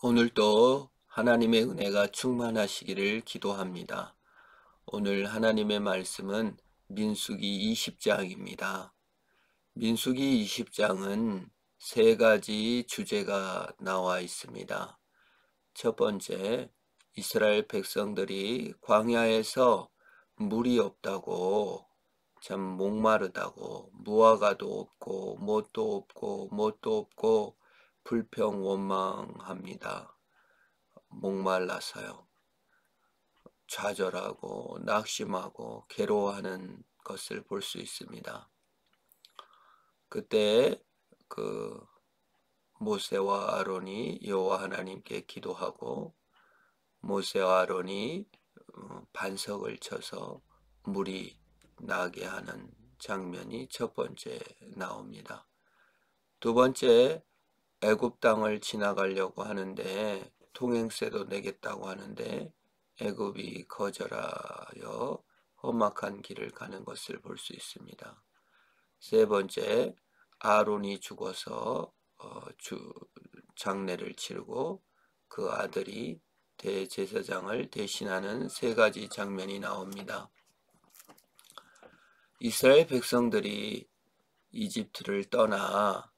오늘도 하나님의 은혜가 충만하시기를 기도합니다. 오늘 하나님의 말씀은 민수기 20장입니다. 민수기 20장은 세 가지 주제가 나와 있습니다. 첫 번째, 이스라엘 백성들이 광야에서 물이 없다고, 참 목마르다고, 무화과도 없고 뭣도 없고 불평 원망합니다. 목말라서요. 좌절하고 낙심하고 괴로워하는 것을 볼 수 있습니다. 그때 모세와 아론이 여호와 하나님께 기도하고 모세와 아론이 반석을 쳐서 물이 나게 하는 장면이 첫 번째 나옵니다. 두 번째, 애굽 땅을 지나가려고 하는데 통행세도 내겠다고 하는데 애굽이 거절하여 험악한 길을 가는 것을 볼 수 있습니다. 세 번째, 아론이 죽어서 장례를 치르고 그 아들이 대제사장을 대신하는 세 가지 장면이 나옵니다. 이스라엘 백성들이 이집트를 떠나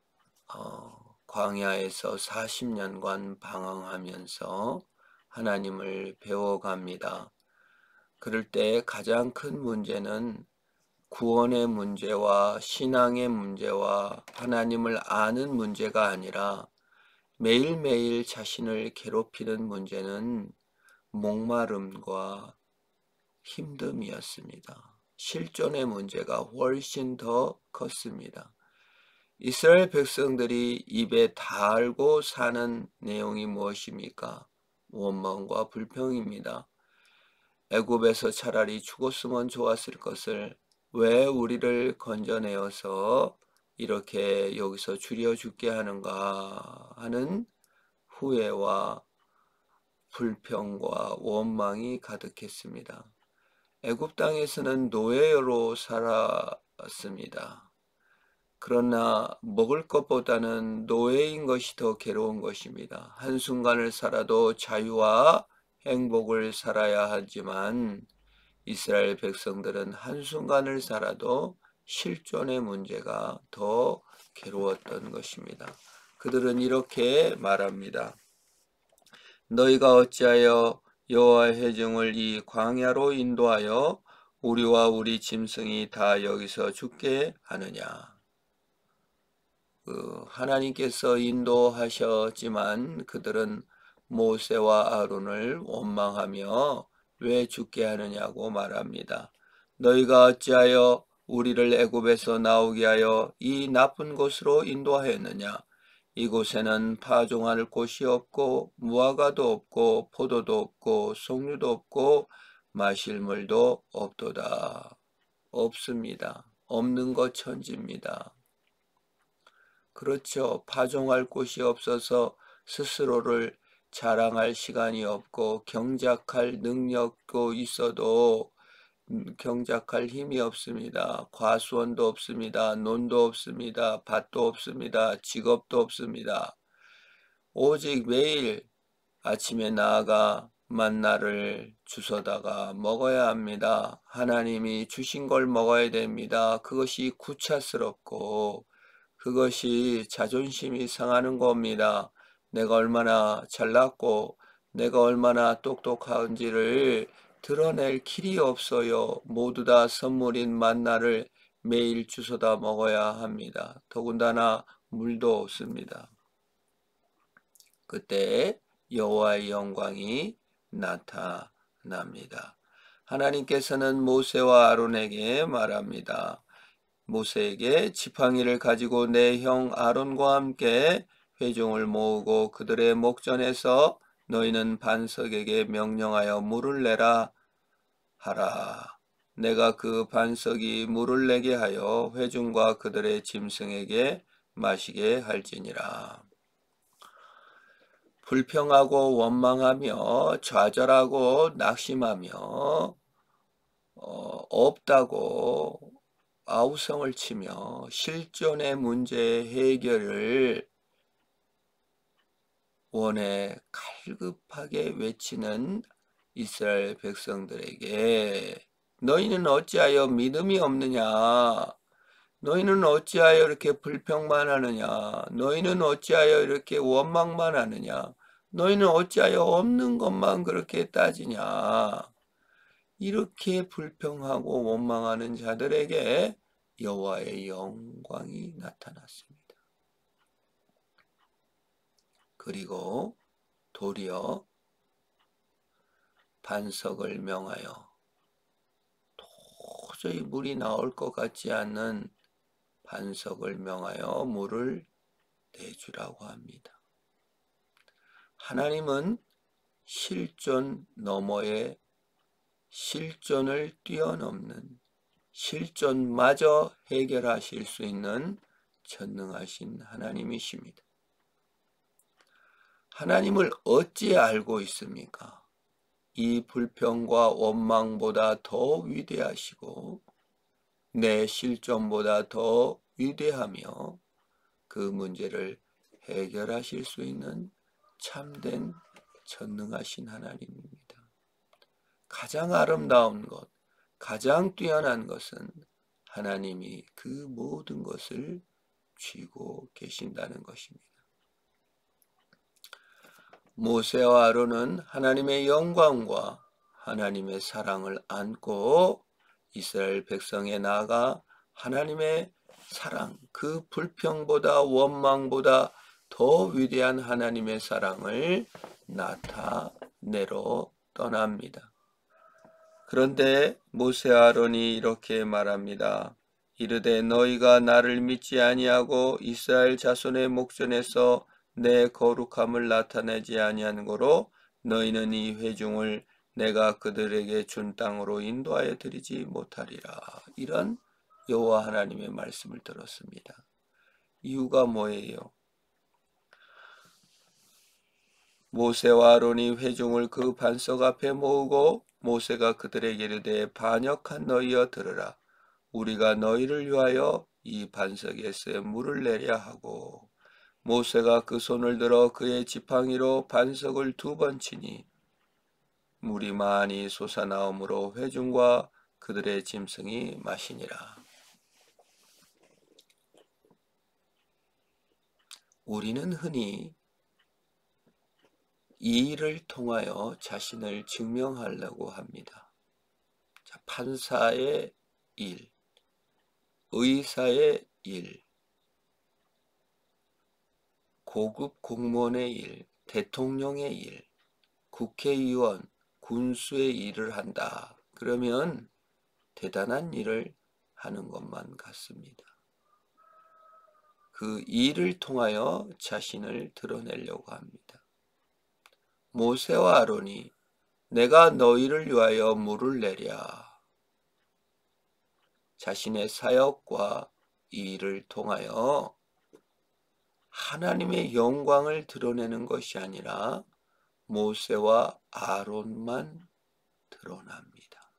광야에서 40년간 방황하면서 하나님을 배워갑니다. 그럴 때 가장 큰 문제는 구원의 문제와 신앙의 문제와 하나님을 아는 문제가 아니라 매일매일 자신을 괴롭히는 문제는 목마름과 힘듦이었습니다. 실존의 문제가 훨씬 더 컸습니다. 이스라엘 백성들이 입에 달고 사는 내용이 무엇입니까? 원망과 불평입니다. 애굽에서 차라리 죽었으면 좋았을 것을 왜 우리를 건져내어서 이렇게 여기서 죽여 죽게 하는가 하는 후회와 불평과 원망이 가득했습니다. 애굽 땅에서는 노예로 살았습니다. 그러나 먹을 것보다는 노예인 것이 더 괴로운 것입니다. 한순간을 살아도 자유와 행복을 살아야 하지만 이스라엘 백성들은 한순간을 살아도 실존의 문제가 더 괴로웠던 것입니다. 그들은 이렇게 말합니다. 너희가 어찌하여 여호와의 회중을 이 광야로 인도하여 우리와 우리 짐승이 다 여기서 죽게 하느냐. 하나님께서 인도하셨지만 그들은 모세와 아론을 원망하며 왜 죽게 하느냐고 말합니다. 너희가 어찌하여 우리를 애굽에서 나오게 하여 이 나쁜 곳으로 인도하였느냐. 이곳에는 파종할 곳이 없고 무화과도 없고 포도도 없고 송류도 없고 마실 물도 없도다. 없습니다. 없는 것 천지입니다. 그렇죠. 파종할 곳이 없어서 스스로를 자랑할 시간이 없고 경작할 능력도 있어도 경작할 힘이 없습니다. 과수원도 없습니다. 논도 없습니다. 밭도 없습니다. 직업도 없습니다. 오직 매일 아침에 나아가 만나를 주워다가 먹어야 합니다. 하나님이 주신 걸 먹어야 됩니다. 그것이 구차스럽고 그것이 자존심이 상하는 겁니다. 내가 얼마나 잘났고 내가 얼마나 똑똑한지를 드러낼 길이 없어요. 모두 다 선물인 만나를 매일 주워다 먹어야 합니다. 더군다나 물도 없습니다. 그때 여호와의 영광이 나타납니다. 하나님께서는 모세와 아론에게 말합니다. 모세에게 지팡이를 가지고 내 형 아론과 함께 회중을 모으고 그들의 목전에서 너희는 반석에게 명령하여 물을 내라 하라. 내가 그 반석이 물을 내게 하여 회중과 그들의 짐승에게 마시게 할지니라. 불평하고 원망하며 좌절하고 낙심하며 없다고 아우성을 치며 실존의 문제 해결을 원에 갈급하게 외치는 이스라엘 백성들에게 너희는 어찌하여 믿음이 없느냐? 너희는 어찌하여 이렇게 불평만 하느냐? 너희는 어찌하여 이렇게 원망만 하느냐? 너희는 어찌하여 없는 것만 그렇게 따지냐? 이렇게 불평하고 원망하는 자들에게 여호와의 영광이 나타났습니다. 그리고 도리어 반석을 명하여 도저히 물이 나올 것 같지 않는 반석을 명하여 물을 내주라고 합니다. 하나님은 실존 너머의 실존을 뛰어넘는 실존마저 해결하실 수 있는 전능하신 하나님이십니다. 하나님을 어찌 알고 있습니까? 이 불평과 원망보다 더 위대하시고 내 실존보다 더 위대하며 그 문제를 해결하실 수 있는 참된 전능하신 하나님입니다. 가장 아름다운 것, 가장 뛰어난 것은 하나님이 그 모든 것을 쥐고 계신다는 것입니다. 모세와 아론은 하나님의 영광과 하나님의 사랑을 안고 이스라엘 백성에 나아가 하나님의 사랑, 그 불평보다 원망보다 더 위대한 하나님의 사랑을 나타내러 떠납니다. 그런데 모세와 아론이 이렇게 말합니다. 이르되 너희가 나를 믿지 아니하고 이스라엘 자손의 목전에서 내 거룩함을 나타내지 아니한 거로 너희는 이 회중을 내가 그들에게 준 땅으로 인도하여 드리지 못하리라. 이런 여호와 하나님의 말씀을 들었습니다. 이유가 뭐예요? 모세와 아론이 회중을 그 반석 앞에 모으고 모세가 그들에게 이르되 반역한 너희여 들으라. 우리가 너희를 위하여 이 반석에서 물을 내려 하고 모세가 그 손을 들어 그의 지팡이로 반석을 2번 치니 물이 많이 솟아나오므로 회중과 그들의 짐승이 마시니라. 우리는 흔히 이 일을 통하여 자신을 증명하려고 합니다. 자, 판사의 일, 의사의 일, 고급 공무원의 일, 대통령의 일, 국회의원, 군수의 일을 한다. 그러면 대단한 일을 하는 것만 같습니다. 그 일을 통하여 자신을 드러내려고 합니다. 모세와 아론이 내가 너희를 위하여 물을 내랴. 자신의 사역과 이 일을 통하여 하나님의 영광을 드러내는 것이 아니라 모세와 아론만 드러납니다.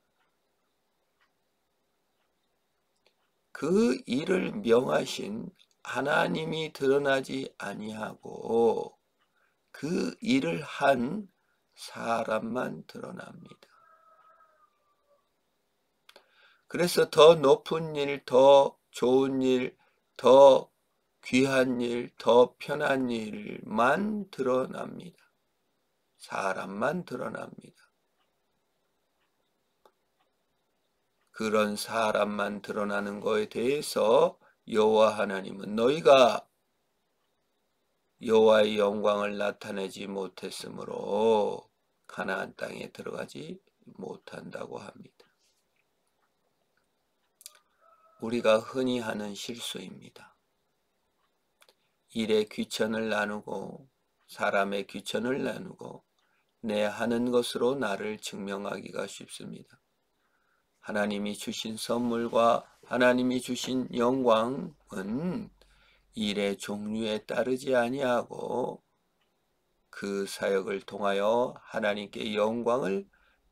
그 일을 명하신 하나님이 드러나지 아니하고 그 일을 한 사람만 드러납니다. 그래서 더 높은 일, 더 좋은 일, 더 귀한 일, 더 편한 일만 드러납니다. 사람만 드러납니다. 그런 사람만 드러나는 것에 대해서 여호와 하나님은 너희가 여호와의 영광을 나타내지 못했으므로 가나안 땅에 들어가지 못한다고 합니다. 우리가 흔히 하는 실수입니다. 일의 귀천을 나누고 사람의 귀천을 나누고 내 하는 것으로 나를 증명하기가 쉽습니다. 하나님이 주신 선물과 하나님이 주신 영광은 일의 종류에 따르지 아니하고 그 사역을 통하여 하나님께 영광을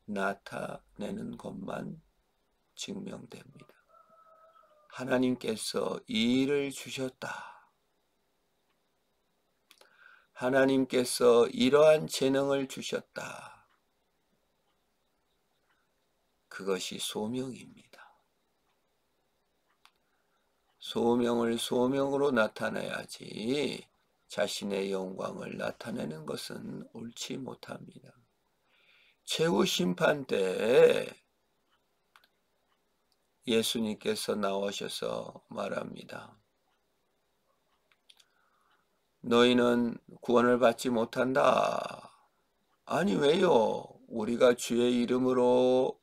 나타내는 것만 증명됩니다. 하나님께서 이 일을 주셨다. 하나님께서 이러한 재능을 주셨다. 그것이 소명입니다. 소명을 소명으로 나타내야지 자신의 영광을 나타내는 것은 옳지 못합니다. 최후 심판 때 예수님께서 나오셔서 말합니다. 너희는 구원을 받지 못한다. 아니 왜요? 우리가 주의 이름으로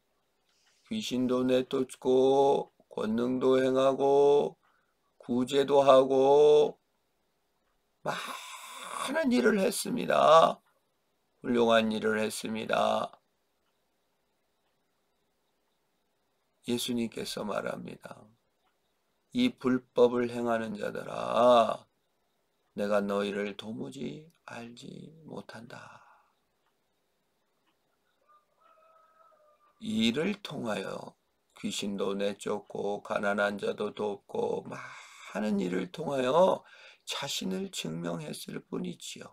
귀신도 내쫓고 권능도 행하고 구제도 하고 많은 일을 했습니다. 훌륭한 일을 했습니다. 예수님께서 말합니다. 이 불법을 행하는 자들아, 내가 너희를 도무지 알지 못한다. 이를 통하여 귀신도 내쫓고 가난한 자도 돕고 많은 일을 통하여 자신을 증명했을 뿐이지요.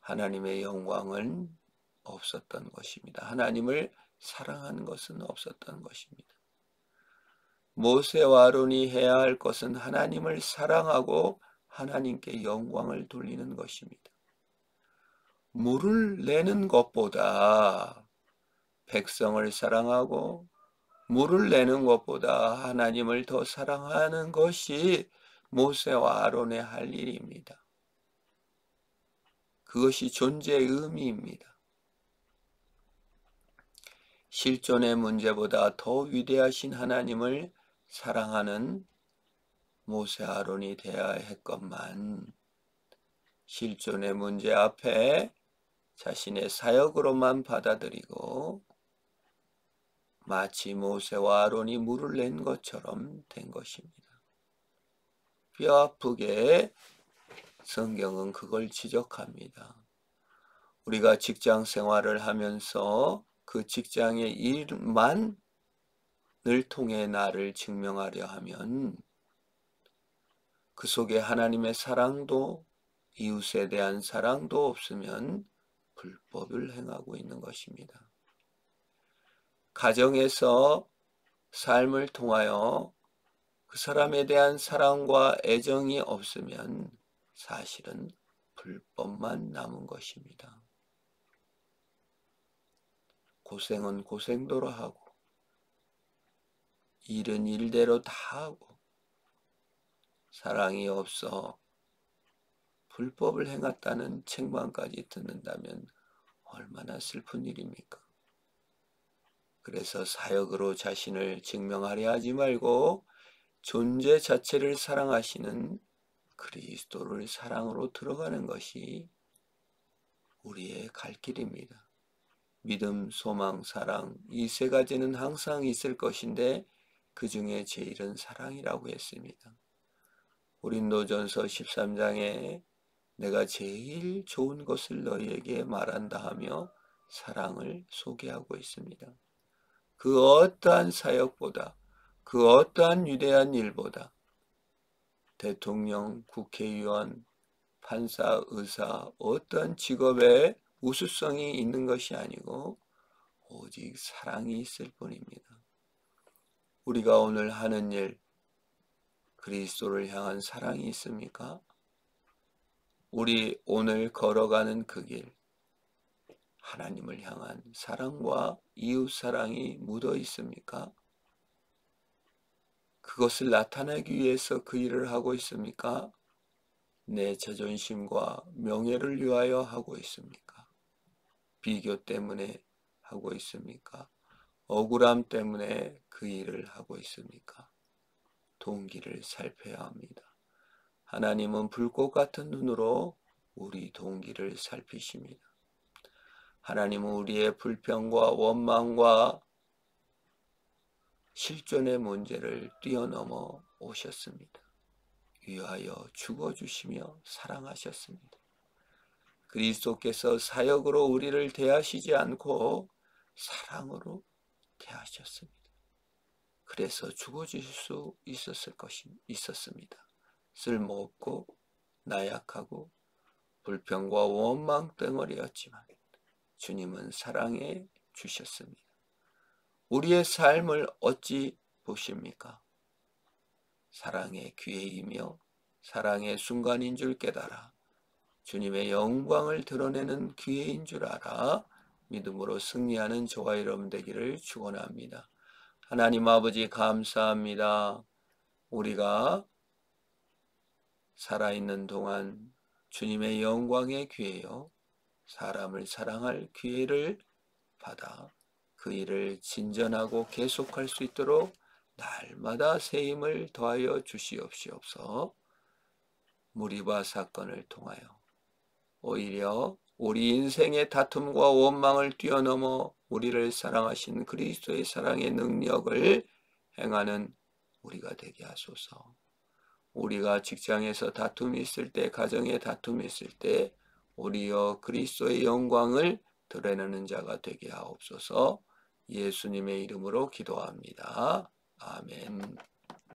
하나님의 영광은 없었던 것입니다. 하나님을 사랑하는 것은 없었던 것입니다. 모세와 아론이 해야 할 것은 하나님을 사랑하고 하나님께 영광을 돌리는 것입니다. 물을 내는 것보다 백성을 사랑하고 물을 내는 것보다 하나님을 더 사랑하는 것이 모세와 아론의 할 일입니다. 그것이 존재의 의미입니다. 실존의 문제보다 더 위대하신 하나님을 사랑하는 모세 아론이 되어야 했건만 실존의 문제 앞에 자신의 사역으로만 받아들이고 마치 모세와 아론이 물을 낸 것처럼 된 것입니다. 뼈아프게 성경은 그걸 지적합니다. 우리가 직장 생활을 하면서 그 직장의 일만을 통해 나를 증명하려 하면 그 속에 하나님의 사랑도 이웃에 대한 사랑도 없으면 불법을 행하고 있는 것입니다. 가정에서 삶을 통하여 그 사람에 대한 사랑과 애정이 없으면 사실은 불법만 남은 것입니다. 고생은 고생도로 하고 일은 일대로 다 하고 사랑이 없어 불법을 행했다는 책망까지 듣는다면 얼마나 슬픈 일입니까? 그래서 사역으로 자신을 증명하려 하지 말고 존재 자체를 사랑하시는 그리스도를 사랑으로 들어가는 것이 우리의 갈 길입니다. 믿음, 소망, 사랑 이 세 가지는 항상 있을 것인데 그 중에 제일은 사랑이라고 했습니다. 고린도전서 13장에 내가 제일 좋은 것을 너희에게 말한다 하며 사랑을 소개하고 있습니다. 그 어떠한 사역보다 그 어떠한 위대한 일보다 대통령, 국회의원, 판사, 의사 어떤 직업에 우수성이 있는 것이 아니고 오직 사랑이 있을 뿐입니다. 우리가 오늘 하는 일 그리스도를 향한 사랑이 있습니까? 우리 오늘 걸어가는 그 길 하나님을 향한 사랑과 이웃 사랑이 묻어 있습니까? 그것을 나타내기 위해서 그 일을 하고 있습니까? 내 자존심과 명예를 위하여 하고 있습니까? 비교 때문에 하고 있습니까? 억울함 때문에 그 일을 하고 있습니까? 동기를 살펴야 합니다. 하나님은 불꽃 같은 눈으로 우리 동기를 살피십니다. 하나님은 우리의 불평과 원망과 실존의 문제를 뛰어넘어 오셨습니다. 위하여 죽어주시며 사랑하셨습니다. 그리스도께서 사역으로 우리를 대하시지 않고 사랑으로 대하셨습니다. 그래서 죽어주실 수 있었습니다. 쓸모없고 나약하고 불평과 원망 덩어리였지만 주님은 사랑해 주셨습니다. 우리의 삶을 어찌 보십니까? 사랑의 기회이며 사랑의 순간인 줄 깨달아 주님의 영광을 드러내는 기회인 줄 알아 믿음으로 승리하는 저와 여러분 되기를 축원합니다. 하나님 아버지 감사합니다. 우리가 살아있는 동안 주님의 영광의 기회요 사람을 사랑할 기회를 받아 그 일을 진전하고 계속할 수 있도록 날마다 새 힘을 더하여 주시옵시옵소서. 무리바 사건을 통하여 오히려 우리 인생의 다툼과 원망을 뛰어넘어 우리를 사랑하신 그리스도의 사랑의 능력을 행하는 우리가 되게 하소서. 우리가 직장에서 다툼이 있을 때, 가정에 다툼이 있을 때 우리여 그리스도의 영광을 드러내는 자가 되게 하옵소서. 예수님의 이름으로 기도합니다. 아멘.